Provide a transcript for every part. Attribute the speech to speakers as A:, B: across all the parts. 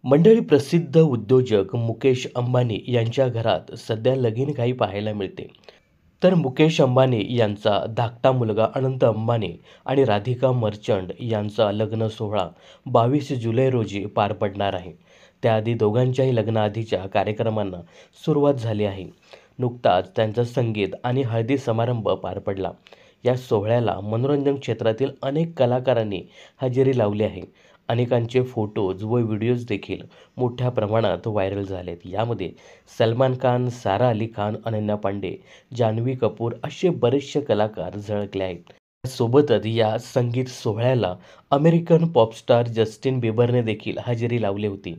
A: मंडळी प्रसिद्ध उद्योजक मुकेश अंबानी यांच्या घरात सध्या लगीनघाई पाहायला मिळते. तर मुकेश अंबानी यांचा धाकटा मुलगा अनंत अंबानी आणि राधिका मर्चंट यांचा लग्न सोहळा 22 जुलै रोजी पार पडणार आहे. त्याआधी दोघांच्याही लग्नाआधीच्या कार्यक्रमांना सुरुवात झाली आहे. नुकताच त्यांचा संगीत आणि हळदी समारंभ पार पडला. या सोहळ्याला मनोरंजन क्षेत्रातील अनेक कलाकारांनी हजेरी लावली आहे. अनेकांचे फोटोज व व्हिडिओज देखील मोठ्या प्रमाणात व्हायरल झालेत. यामध्ये सलमान खान, सारा अली खान, अनन्या पांडे, जान्हवी कपूर असे बरेचसे कलाकार झळकले आहेत. सोबतच या संगीत सोहळ्याला अमेरिकन पॉपस्टार जस्टिन बिबरने देखील हजेरी लावली होती.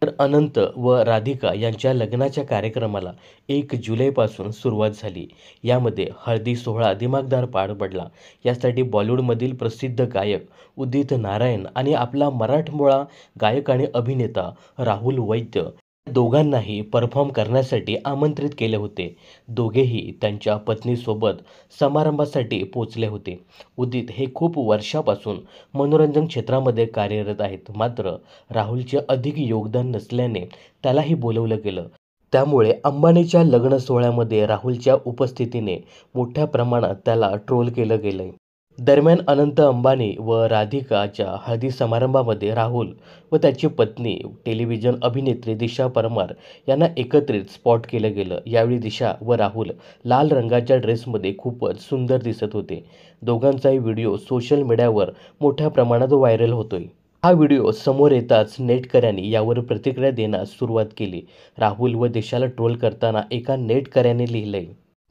A: तर अनंत व राधिका यांच्या लग्नाच्या कार्यक्रमाला 1 जुलैपासून सुरुवात झाली. यामध्ये हळदी सोहळा दिमाखदार पार पडला. यासाठी बॉलिवूडमधील प्रसिद्ध गायक उदित नारायण आणि आपला मराठमोळा गायक आणि अभिनेता राहुल वैद्य या दोघांनाही परफॉर्म करण्यासाठी आमंत्रित केले होते. दोघेही त्यांच्या पत्नीसोबत समारंभासाठी पोचले होते. उदित हे खूप वर्षापासून मनोरंजन क्षेत्रामध्ये कार्यरत आहेत. मात्र राहुलचे अधिक योगदान नसल्याने त्यालाही बोलवलं गेलं. त्यामुळे अंबानीच्या लग्न सोहळ्यामध्ये राहुलच्या उपस्थितीने मोठ्या प्रमाणात त्याला ट्रोल केलं गेलंय. दरम्यान अनंत अंबानी व राधिकाच्या हळदी समारंभामध्ये राहुल व त्याची पत्नी टेलिव्हिजन अभिनेत्री दिशा परमार यांना एकत्रित स्पॉट केलं गेलं. यावेळी दिशा व राहुल लाल रंगाच्या ड्रेसमध्ये खूपच सुंदर दिसत होते. दोघांचाही व्हिडिओ सोशल मीडियावर मोठ्या प्रमाणात व्हायरल होतोय. हा व्हिडिओ समोर येताच नेटकऱ्यांनी यावर प्रतिक्रिया देण्यास सुरुवात केली. राहुल व दिशाला ट्रोल करताना एका नेटकऱ्याने लिहिलंय,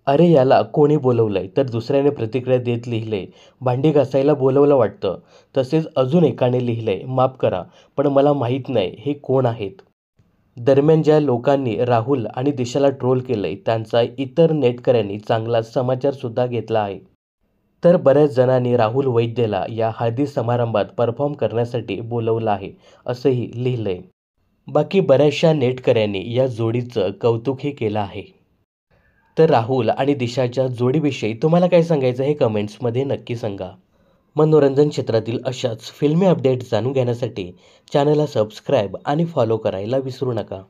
A: "अरे याला कोणी बोलवलंय?" तर दुसऱ्याने प्रतिक्रिया देत लिहिलंय, "भांडी घासायला बोलवलं वाटतं." तसेच अजून एकाने लिहिलंय, "माफ करा पण मला माहीत नाही हे कोण आहेत." दरम्यान ज्या लोकांनी राहुल आणि दिशाला ट्रोल केलंय त्यांचा इतर नेटकऱ्यांनी चांगला समाचार सुद्धा घेतला आहे. तर बऱ्याच जणांनी राहुल वैद्यला या हळदी समारंभात परफॉर्म करण्यासाठी बोलवलं आहे असंही लिहिलंय. बाकी बऱ्याचशा नेटकऱ्यांनी या जोडीचं कौतुकही केलं आहे. तर राहुल आणि दिशाच्या जोडीविषयी तुम्हाला काय सांगायचं हे कमेंट्समध्ये नक्की सांगा. मनोरंजन क्षेत्रातील अशाच फिल्मी अपडेट्स जाणून घेण्यासाठी चॅनलला सबस्क्राईब आणि फॉलो करायला विसरू नका.